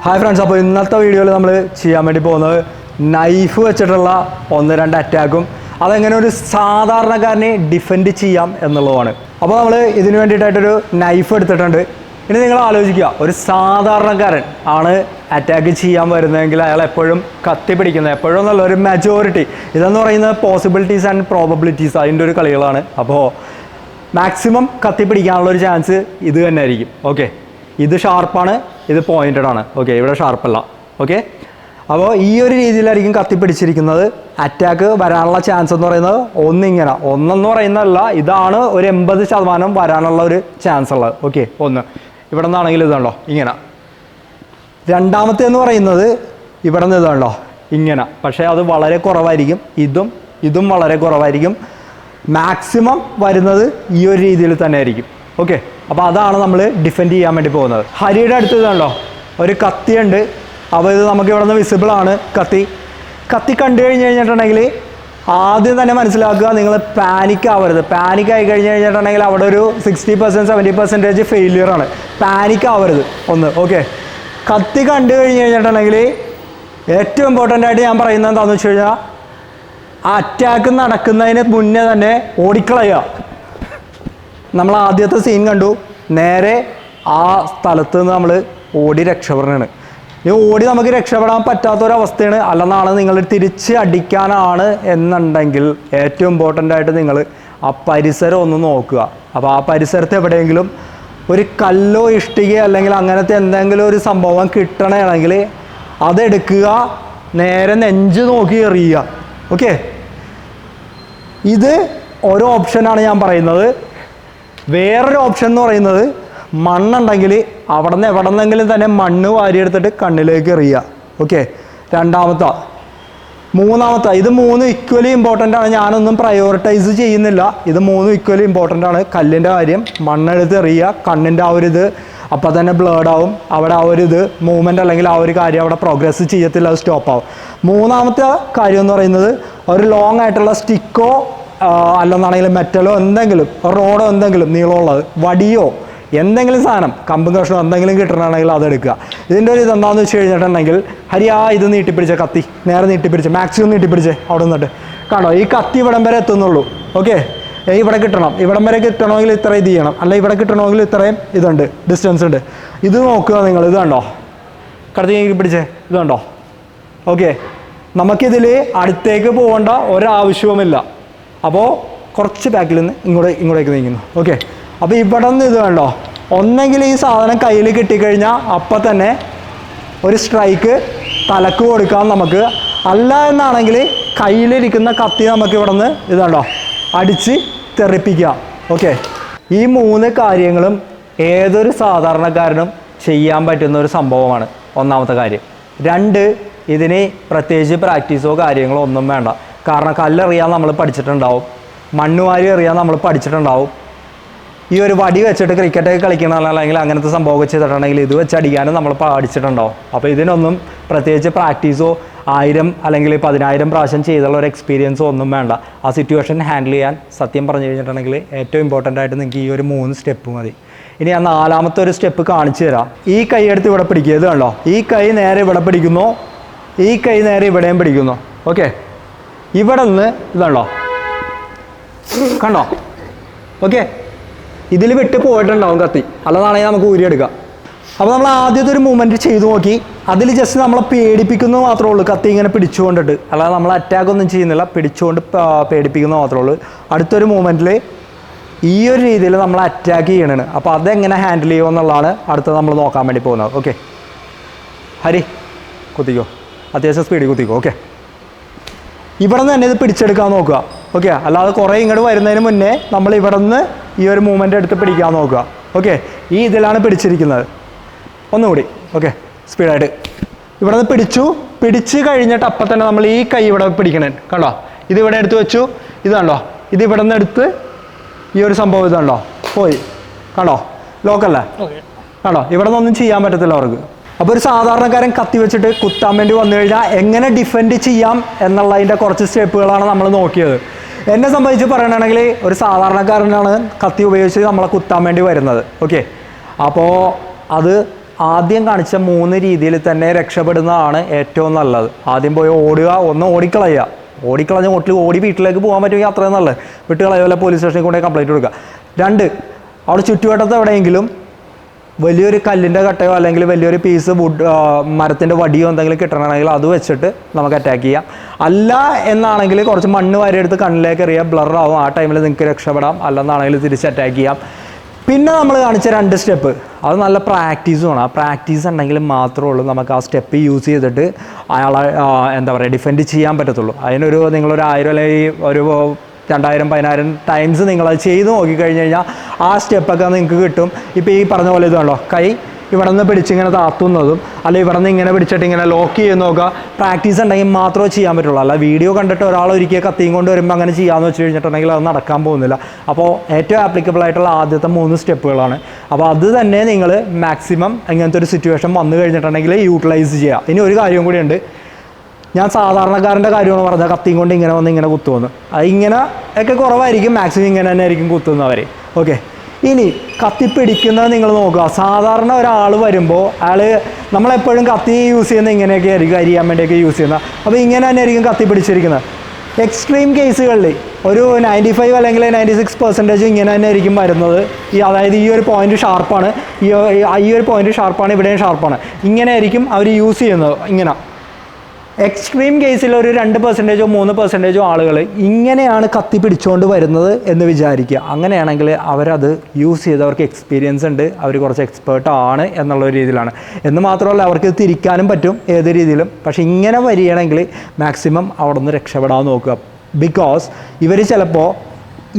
Hi friends, അപ്പോൾ ഇന്നത്തെ വീഡിയോയിൽ നമ്മൾ ചെയ്യാൻ വേണ്ടി പോകുന്നത് നൈഫ് വെച്ചിട്ടുള്ള 1-2 അറ്റാക്കും അതെങ്ങനെ ഒരു സാധാരണക്കാരനെ ഡിഫെൻഡ് ചെയ്യാം എന്നുള്ളതാണ്. അപ്പോൾ നമ്മൾ ഇതിന് വേണ്ടിയിട്ടായിട്ടൊരു നൈഫ് എടുത്തിട്ടുണ്ട്. ഇനി നിങ്ങൾ ആലോചിക്കുക, ഒരു സാധാരണക്കാരൻ ആണ് അറ്റാക്ക് ചെയ്യാൻ വരുന്നതെങ്കിൽ അയാൾ എപ്പോഴും കത്തി പിടിക്കുന്നത്, എപ്പോഴും എന്നുള്ള ഒരു മെജോറിറ്റി ഇതെന്ന് പറയുന്നത് പോസിബിലിറ്റീസ് ആൻഡ് പ്രോബബിലിറ്റീസ് അതിൻ്റെ ഒരു കളികളാണ്. അപ്പോൾ മാക്സിമം കത്തി പിടിക്കാനുള്ളൊരു ചാൻസ് ഇത് തന്നെ ആയിരിക്കും. ഓക്കെ, ഇത് ഷാർപ്പാണ്, ഇത് പോയിൻറ്റഡ് ആണ്. ഓക്കെ, ഇവിടെ ഷാർപ്പല്ല. ഓക്കെ, അപ്പോൾ ഈ ഒരു രീതിയിലായിരിക്കും കത്തിപ്പിടിച്ചിരിക്കുന്നത്. അറ്റാക്ക് വരാനുള്ള ചാൻസ് എന്ന് പറയുന്നത് ഒന്നെന്ന് പറയുന്നതല്ല, ഇതാണ് ഒരു 80% വരാനുള്ള ഒരു ചാൻസ് ഉള്ളത്. ഓക്കെ, ഒന്ന് ഇവിടെ നിന്നാണെങ്കിൽ ഇതുണ്ടോ ഇങ്ങനെ, രണ്ടാമത്തെ എന്ന് പറയുന്നത് ഇവിടെ നിന്ന് ഇതുണ്ടോ ഇങ്ങനെ, പക്ഷേ അത് വളരെ കുറവായിരിക്കും. ഇതും വളരെ കുറവായിരിക്കും. മാക്സിമം വരുന്നത് ഈ ഒരു രീതിയിൽ തന്നെ ആയിരിക്കും. ഓക്കെ, അപ്പോൾ അതാണ് നമ്മൾ ഡിഫെൻഡ് ചെയ്യാൻ വേണ്ടി പോകുന്നത്. ഹരിയുടെ അടുത്ത് ഇതുണ്ടോ ഒരു കത്തിയുണ്ട്. അപ്പോൾ ഇത് നമുക്ക് ഇവിടെ നിന്ന് വിസിബിൾ ആണ്. കത്തി കണ്ടു കഴിഞ്ഞിട്ടുണ്ടെങ്കിൽ ആദ്യം തന്നെ മനസ്സിലാക്കുക, നിങ്ങൾ പാനിക് ആവരുത്. പാനിക് ആയി കഴിഞ്ഞിട്ടുണ്ടെങ്കിൽ അവിടെ ഒരു 60% 70% ഫെയിലിയർ ആണ്. പാനിക് ആവരുത് ഒന്ന്. ഓക്കെ, കത്തി കണ്ടു കഴിഞ്ഞിട്ടുണ്ടെങ്കിൽ ഏറ്റവും ഇമ്പോർട്ടൻ്റ് ആയിട്ട് ഞാൻ പറയുന്നത് എന്താണെന്ന് വെച്ച് കഴിഞ്ഞാൽ, ആ അറ്റാക്ക് നടക്കുന്നതിന് മുന്നേ തന്നെ ഓടിക്കളയുക. നമ്മൾ ആദ്യത്തെ സീൻ കണ്ടു, നേരെ ആ സ്ഥലത്ത് നിന്ന് നമ്മൾ ഓടി രക്ഷപ്പെടണമാണ്. ഈ ഓടി നമുക്ക് രക്ഷപ്പെടാൻ പറ്റാത്തൊരവസ്ഥയാണ്. അല്ലെന്നാണ് നിങ്ങൾ തിരിച്ച് അടിക്കാനാണ് എന്നുണ്ടെങ്കിൽ ഏറ്റവും ഇമ്പോർട്ടൻ്റ് ആയിട്ട് നിങ്ങൾ ആ പരിസരം ഒന്ന് നോക്കുക. അപ്പോൾ ആ പരിസരത്ത് എവിടെയെങ്കിലും ഒരു കല്ലോ ഇഷ്ടികയോ അല്ലെങ്കിൽ അങ്ങനത്തെ എന്തെങ്കിലും ഒരു സംഭവം കിട്ടണമെങ്കിൽ അതെടുക്കുക, നേരെ നെഞ്ച് നോക്കി എറിയുക. ഓക്കെ, ഇത് ഒരു ഓപ്ഷനാണ് ഞാൻ പറയുന്നത്. വേറൊരു ഓപ്ഷൻ എന്ന് പറയുന്നത്, മണ്ണുണ്ടെങ്കിൽ അവിടെ നിന്ന് എവിടെ നിന്നെങ്കിലും തന്നെ മണ്ണ് വാരിയെടുത്തിട്ട് കണ്ണിലേക്ക് എറിയുക. ഓക്കെ, മൂന്നാമത്തെ ഇത് 3 ഈക്വലി ഇമ്പോർട്ടൻ്റ് ആണ്. ഞാനൊന്നും പ്രയോറിറ്റൈസ് ചെയ്യുന്നില്ല. ഇത് 3 ഈക്വലി ഇമ്പോർട്ടൻ്റ് ആണ്. കല്ലിൻ്റെ കാര്യം, മണ്ണെടുത്ത് എറിയുക, കണ്ണിൻ്റെ ആ ഒരു ഇത് അപ്പോൾ തന്നെ ബ്ലേഡ് ആവും. അവിടെ ആ ഒരു ഇത് മൂവ്മെൻറ്റ് അല്ലെങ്കിൽ ആ ഒരു കാര്യം അവിടെ പ്രോഗ്രസ് ചെയ്യത്തില്ല, അത് സ്റ്റോപ്പ് ആവും. മൂന്നാമത്തെ കാര്യം എന്ന് പറയുന്നത്, ഒരു ലോങ് ആയിട്ടുള്ള സ്റ്റിക്കോ അല്ലെന്നാണെങ്കിലും മെറ്റലോ എന്തെങ്കിലും, റോഡോ എന്തെങ്കിലും നീളമുള്ളത്, വടിയോ എന്തെങ്കിലും സാധനം, കമ്പും കഷ്ണോ എന്തെങ്കിലും കിട്ടണമെങ്കിൽ അതെടുക്കുക. ഇതിൻ്റെ ഒരു ഇതെന്താണെന്ന് വെച്ച് കഴിഞ്ഞിട്ടുണ്ടെങ്കിൽ, ഇത് നീട്ടിപ്പിടിച്ച കത്തി നേരെ നീട്ടിപ്പിടിച്ച് മാക്സിമം നീട്ടിപ്പിടിച്ച് അവിടെ നിന്നിട്ട് കാണോ, ഈ കത്തി ഇവിടം വരെ എത്തുന്നുള്ളൂ. ഓക്കെ, ഇവിടെ കിട്ടണം, ഇവിടം വരെ കിട്ടണമെങ്കിൽ ഇത്ര ഇത് ചെയ്യണം, അല്ല ഇവിടെ കിട്ടണമെങ്കിൽ ഇത്രയും ഇതുണ്ട്, ഡിസ്റ്റൻസ് ഉണ്ട്. ഇത് നോക്കുക നിങ്ങൾ, ഇത് കണ്ടോ കടത്തി നീട്ടിപ്പിടിച്ചേ, ഇത് കണ്ടോ. ഓക്കെ, നമുക്കിതിൽ അടുത്തേക്ക് പോകേണ്ട ഒരാവശ്യവുമില്ല. അപ്പോൾ കുറച്ച് ബാക്കിൽ നിന്ന് ഇങ്ങോട്ടേക്ക് നീങ്ങുന്നു. ഓക്കെ, അപ്പോൾ ഇവിടെ നിന്ന് ഇത് കണ്ടോ, ഒന്നെങ്കിൽ ഈ സാധനം കയ്യിൽ കിട്ടിക്കഴിഞ്ഞാൽ അപ്പം തന്നെ ഒരു സ്ട്രൈക്ക് തലക്ക് കൊടുക്കാം നമുക്ക്. അല്ല എന്നാണെങ്കിൽ കയ്യിലിരിക്കുന്ന കത്തി നമുക്ക് ഇവിടെ നിന്ന് ഇത് കണ്ടോ അടിച്ച് തെറിപ്പിക്കാം. ഓക്കെ, ഈ 3 കാര്യങ്ങളും ഏതൊരു സാധാരണക്കാരനും ചെയ്യാൻ പറ്റുന്ന ഒരു സംഭവമാണ്. ഒന്നാമത്തെ കാര്യം. 2, ഇതിന് പ്രത്യേകിച്ച് പ്രാക്ടീസോ കാര്യങ്ങളോ ഒന്നും വേണ്ട. കാരണം കല്ലെറിയാൻ നമ്മൾ പഠിച്ചിട്ടുണ്ടാവും, മണ്ണുവാരി എറിയാൻ നമ്മൾ പഠിച്ചിട്ടുണ്ടാവും. ഈ ഒരു വടി വെച്ചിട്ട് ക്രിക്കറ്റൊക്കെ കളിക്കണ അല്ലെങ്കിൽ അങ്ങനത്തെ സംഭവമൊക്കെ ചെയ്തിട്ടുണ്ടെങ്കിൽ ഇത് വെച്ച് അടിക്കാനും നമ്മൾ പഠിച്ചിട്ടുണ്ടാവും. അപ്പോൾ ഇതിനൊന്നും പ്രത്യേകിച്ച് പ്രാക്ടീസോ 1000 അല്ലെങ്കിൽ 10,000 പ്രാവശ്യം ചെയ്തുള്ള ഒരു എക്സ്പീരിയൻസോ ഒന്നും വേണ്ട. ആ സിറ്റുവേഷൻ ഹാൻഡിൽ ചെയ്യാൻ സത്യം പറഞ്ഞു കഴിഞ്ഞിട്ടുണ്ടെങ്കിൽ ഏറ്റവും ഇമ്പോർട്ടൻ്റ് ആയിട്ട് നിങ്ങൾക്ക് ഈ ഒരു 3 സ്റ്റെപ്പ് മതി. ഇനി ഞാൻ 4ാമത്തെ ഒരു സ്റ്റെപ്പ് കാണിച്ചു തരാം. ഈ കൈ എടുത്ത് ഇവിടെ പിടിക്കുക. ഇത് കണ്ടോ, ഈ കൈ നേരെ ഇവിടെ പിടിക്കുന്നു, ഈ കൈ നേരെ ഇവിടെയും പിടിക്കുന്നു. ഓക്കെ, ഇവിടെ നിന്ന് ഇതുണ്ടോ കണ്ടോ. ഓക്കെ, ഇതിൽ വിട്ട് പോയിട്ടുണ്ടാവും കത്തി, അല്ലാതാണെങ്കിൽ നമുക്ക് ഊരിയെടുക്കാം. അപ്പോൾ നമ്മൾ ആദ്യത്തെ ഒരു മൂവ്മെൻറ്റ് ചെയ്തു നോക്കി, അതിൽ ജസ്റ്റ് നമ്മളെ പേടിപ്പിക്കുന്നത് മാത്രമേ ഉള്ളൂ. കത്തി ഇങ്ങനെ പിടിച്ചുകൊണ്ടിട്ട്, അല്ലാതെ നമ്മൾ അറ്റാക്ക് ഒന്നും ചെയ്യുന്നില്ല, പിടിച്ചുകൊണ്ട് പേടിപ്പിക്കുന്നത് മാത്രമേ ഉള്ളൂ. അടുത്തൊരു മൂവ്മെൻറ്റിൽ ഈ ഒരു രീതിയിൽ നമ്മൾ അറ്റാക്ക് ചെയ്യണതാണ്. അപ്പോൾ അതെങ്ങനെ ഹാൻഡിൽ ചെയ്യുമെന്നുള്ളതാണ് അടുത്തത് നമ്മൾ നോക്കാൻ വേണ്ടി പോകുന്നത്. ഓക്കെ, ഹരി കുത്തിക്കോ, അത്യാവശ്യം സ്പീഡിൽ കുത്തിക്കോ. ഓക്കെ, ഇവിടെ നിന്ന് തന്നെ ഇത് പിടിച്ചെടുക്കാൻ നോക്കുക. ഓക്കെ, അല്ലാതെ കുറേ ഇങ്ങോട്ട് വരുന്നതിന് മുന്നേ നമ്മൾ ഇവിടെ നിന്ന് ഈ ഒരു മൂവ്മെൻ്റ് എടുത്ത് പിടിക്കാൻ നോക്കുക. ഓക്കെ, ഈ ഇതിലാണ് പിടിച്ചിരിക്കുന്നത്. ഒന്നുകൂടി. ഓക്കെ, സ്പീഡായിട്ട് ഇവിടെ നിന്ന് പിടിച്ച് കഴിഞ്ഞിട്ട് അപ്പം തന്നെ നമ്മൾ ഈ കൈ ഇവിടെ പിടിക്കണേ കണ്ടോ. ഇത് ഇവിടെ എടുത്ത് വെച്ചു, ഇത് കണ്ടോ, ഇത് ഇവിടെ നിന്ന് എടുത്ത് ഈ ഒരു സംഭവം ഇതുണ്ടോ പോയി കണ്ടോ, ലോക്കല്ലേ കണ്ടോ. ഇവിടെ നിന്നൊന്നും ചെയ്യാൻ പറ്റത്തില്ല അവർക്ക്. അപ്പോൾ ഒരു സാധാരണക്കാരൻ കത്തി വെച്ചിട്ട് കുത്താൻ വേണ്ടി വന്നു കഴിഞ്ഞാൽ എങ്ങനെ ഡിഫെൻഡ് ചെയ്യാം എന്നുള്ളതിൻ്റെ കുറച്ച് സ്റ്റെപ്പുകളാണ് നമ്മൾ നോക്കിയത്. എന്നെ സംബന്ധിച്ച് പറയുകയാണെങ്കിൽ ഒരു സാധാരണക്കാരനാണ് കത്തി ഉപയോഗിച്ച് നമ്മളെ കുത്താൻ വേണ്ടി വരുന്നത്. ഓക്കെ, അപ്പോൾ അത് ആദ്യം കാണിച്ച 3 രീതിയിൽ തന്നെ രക്ഷപ്പെടുന്നതാണ് ഏറ്റവും നല്ലത്. ആദ്യം പോയി ഓടുക, ഒന്ന് ഓടിക്കളഞ്ഞ് ഓടി വീട്ടിലേക്ക് പോകാൻ പറ്റുമെങ്കിൽ അത്രയും നല്ലത്. വിട്ട് കളയുമല്ല, പോലീസ് സ്റ്റേഷനിൽ കൊണ്ടുപോയി കംപ്ലൈൻറ്റ് കൊടുക്കുക. 2, അവിടെ ചുറ്റുവട്ടത്ത് എവിടെയെങ്കിലും വലിയൊരു കല്ലിൻ്റെ കട്ടയോ അല്ലെങ്കിൽ വലിയൊരു പീസ് മരത്തിൻ്റെ വടിയോ എന്തെങ്കിലും കിട്ടണമെങ്കിൽ അത് വെച്ചിട്ട് നമുക്ക് അറ്റാക്ക് ചെയ്യാം. അല്ല എന്നാണെങ്കിൽ കുറച്ച് മണ്ണ് വാരിയെടുത്ത് കണ്ണിലേക്ക് എറിയാം, ബ്ലറാവും. ആ ടൈമിൽ നിങ്ങൾക്ക് രക്ഷപ്പെടാം. അല്ലെന്നാണെങ്കിൽ തിരിച്ച് അറ്റാക്ക് ചെയ്യാം. പിന്നെ നമ്മൾ കാണിച്ച 2 സ്റ്റെപ്പ് അത് നല്ല പ്രാക്ടീസുമാണ്. ആ പ്രാക്ടീസ് ഉണ്ടെങ്കിൽ മാത്രമേ ഉള്ളൂ നമുക്ക് ആ സ്റ്റെപ്പ് യൂസ് ചെയ്തിട്ട് അയാളെ എന്താ പറയുക ഡിഫെൻഡ് ചെയ്യാൻ പറ്റത്തുള്ളൂ. അതിനൊരു നിങ്ങളൊരു 1000 അല്ലെങ്കിൽ ഒരു 2000 10,000 ടൈംസ് നിങ്ങളത് ചെയ്ത് നോക്കിക്കഴിഞ്ഞ് കഴിഞ്ഞാൽ ആ സ്റ്റെപ്പൊക്കെ നിങ്ങൾക്ക് കിട്ടും. ഇപ്പോൾ ഈ പറഞ്ഞ പോലെ ഇതുണ്ടോ, കൈ ഇവിടെ നിന്ന് പിടിച്ചിങ്ങനെ താത്തുന്നതും അല്ലെങ്കിൽ ഇവിടെ നിന്ന് ഇങ്ങനെ പിടിച്ചിട്ട് ഇങ്ങനെ ലോക്ക് ചെയ്ത് നോക്കുക. പ്രാക്ടീസ് ഉണ്ടെങ്കിൽ മാത്രമേ ചെയ്യാൻ പറ്റുള്ളൂ. അല്ല വീഡിയോ കണ്ടിട്ട് ഒരാൾ ഒരിക്കൽ കത്തിയും കൊണ്ട് വരുമ്പോൾ അങ്ങനെ ചെയ്യാമെന്ന് വെച്ച് കഴിഞ്ഞിട്ടുണ്ടെങ്കിൽ അത് നടക്കാൻ പോകുന്നില്ല. അപ്പോൾ ഏറ്റവും ആപ്ലിക്കബിൾ ആയിട്ടുള്ള ആദ്യത്തെ 3 സ്റ്റെപ്പുകളാണ്. അപ്പോൾ അത് തന്നെ നിങ്ങൾ മാക്സിമം ഇങ്ങനത്തെ ഒരു സിറ്റുവേഷൻ വന്നു കഴിഞ്ഞിട്ടുണ്ടെങ്കിൽ യൂട്ടിലൈസ് ചെയ്യുക. ഇനി ഒരു കാര്യം കൂടിയുണ്ട്, ഞാൻ സാധാരണക്കാരൻ്റെ കാര്യമാണ് പറഞ്ഞാൽ കത്തിയും കൊണ്ട് ഇങ്ങനെ വന്ന് ഇങ്ങനെ കുത്തുമെന്ന്. അത് ഇങ്ങനെ ഒക്കെ കുറവായിരിക്കും, മാക്സിമം ഇങ്ങനെ തന്നെ ആയിരിക്കും കുത്തുന്നവർ. ഓക്കെ, ഇനി കത്തിപ്പിടിക്കുന്നത് നിങ്ങൾ നോക്കുക. സാധാരണ ഒരാൾ വരുമ്പോൾ നമ്മളെപ്പോഴും കത്തി യൂസ് ചെയ്യുന്നത് ഇങ്ങനെയൊക്കെ ആയിരിക്കും, അരിയാൻ വേണ്ടിയൊക്കെ യൂസ് ചെയ്യുന്നത്. അപ്പോൾ ഇങ്ങനെ തന്നെ ആയിരിക്കും കത്തി പിടിച്ചിരിക്കുന്നത്. എക്സ്ട്രീം കേസുകളിൽ ഒരു 95 അല്ലെങ്കിൽ 96% ഇങ്ങനെ തന്നെ ആയിരിക്കും വരുന്നത്. അതായത് ഈ ഒരു പോയിന്റ് ഷാർപ്പാണ്, ഈ ഒരു പോയിന്റ് ഷാർപ്പാണ്, ഇവിടെയും ഷാർപ്പാണ്. ഇങ്ങനെ ആയിരിക്കും അവർ യൂസ് ചെയ്യുന്നത്. ഇങ്ങനെ എക്സ്ട്രീം കേസിൽ ഒരു 2%ഓ 3%ഓ ആളുകൾ ഇങ്ങനെയാണ് കത്തി പിടിച്ചുകൊണ്ട് വരുന്നത് എന്ന് വിചാരിക്കുക. അങ്ങനെയാണെങ്കിൽ അവരത് യൂസ് ചെയ്തവർക്ക് എക്സ്പീരിയൻസ് ഉണ്ട്, അവർ കുറച്ച് എക്സ്പേർട്ട് ആണ് എന്നുള്ള രീതിയിലാണ്. എന്ന് മാത്രമല്ല അവർക്ക് തിരിക്കാനും പറ്റും ഏത് രീതിയിലും. പക്ഷേ ഇങ്ങനെ വരികയാണെങ്കിൽ മാക്സിമം അവിടെ നിന്ന് രക്ഷപ്പെടാൻ നോക്കുക. ബിക്കോസ് ഇവർ ചിലപ്പോൾ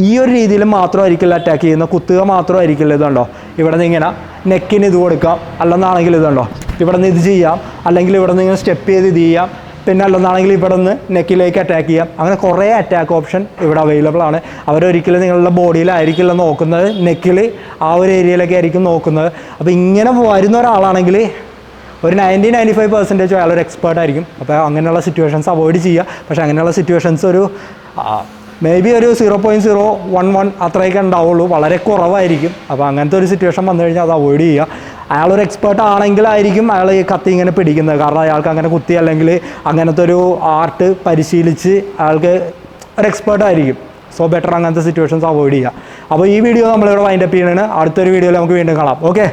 ഈ ഒരു രീതിയിൽ മാത്രമായിരിക്കില്ല അറ്റാക്ക് ചെയ്യുന്ന, കുത്തുക മാത്രമായിരിക്കില്ല. ഇതുണ്ടോ, ഇവിടെ നിന്ന് ഇങ്ങനെ നെക്കിന് ഇത് കൊടുക്കാം, അല്ലെന്നാണെങ്കിൽ ഇതുണ്ടോ ഇവിടെ നിന്ന് ഇത് ചെയ്യാം, അല്ലെങ്കിൽ ഇവിടെ നിന്ന് ഇങ്ങനെ സ്റ്റെപ്പ് ചെയ്ത് ഇത് ചെയ്യാം, പിന്നെ അല്ലെന്നാണെങ്കിൽ ഇവിടെ നിന്ന് നെക്കിലേക്ക് അറ്റാക്ക് ചെയ്യാം. അങ്ങനെ കുറേ അറ്റാക്ക് ഓപ്ഷൻ ഇവിടെ അവൈലബിൾ ആണ്. അവരൊരിക്കലും നിങ്ങളുടെ ബോഡിയിലായിരിക്കില്ല നോക്കുന്നത്, നെക്കിൽ ആ ഒരു ഏരിയയിലൊക്കെ ആയിരിക്കും നോക്കുന്നത്. അപ്പോൾ ഇങ്ങനെ വരുന്ന ഒരാളാണെങ്കിൽ ഒരു 90-95% അയാളൊരു എക്സ്പേർട്ട് ആയിരിക്കും. അപ്പോൾ അങ്ങനെയുള്ള സിറ്റുവേഷൻസ് അവോയ്ഡ് ചെയ്യുക. പക്ഷേ അങ്ങനെയുള്ള സിറ്റുവേഷൻസ് ഒരു മേ ബി ഒരു 0.011 അത്രയൊക്കെ ഉണ്ടാവുള്ളൂ, വളരെ കുറവായിരിക്കും. അപ്പോൾ അങ്ങനത്തെ ഒരു സിറ്റുവേഷൻ വന്നു കഴിഞ്ഞാൽ അത് അവോയ്ഡ് ചെയ്യുക. അയാളൊരു എക്സ്പേർട്ട് ആണെങ്കിലായിരിക്കും അയാൾ ഈ കത്തി ഇങ്ങനെ പിടിക്കുന്നത്. കാരണം അയാൾക്ക് അങ്ങനെ കുത്തി അല്ലെങ്കിൽ അങ്ങനത്തെ ഒരു ആർട്ട് പരിശീലിച്ച് അയാൾക്ക് ഒരു എക്സ്പേർട്ട് ആയിരിക്കും. സോ ബെറ്റർ അങ്ങനത്തെ സിറ്റുവേഷൻസ് അവോയ്ഡ് ചെയ്യുക. അപ്പോൾ ഈ വീഡിയോ നമ്മളിവിടെ വൈൻഡപ്പ് ചെയ്യണതാണ്. അടുത്തൊരു വീഡിയോയിൽ നമുക്ക് വീണ്ടും കാണാം. ഓക്കെ.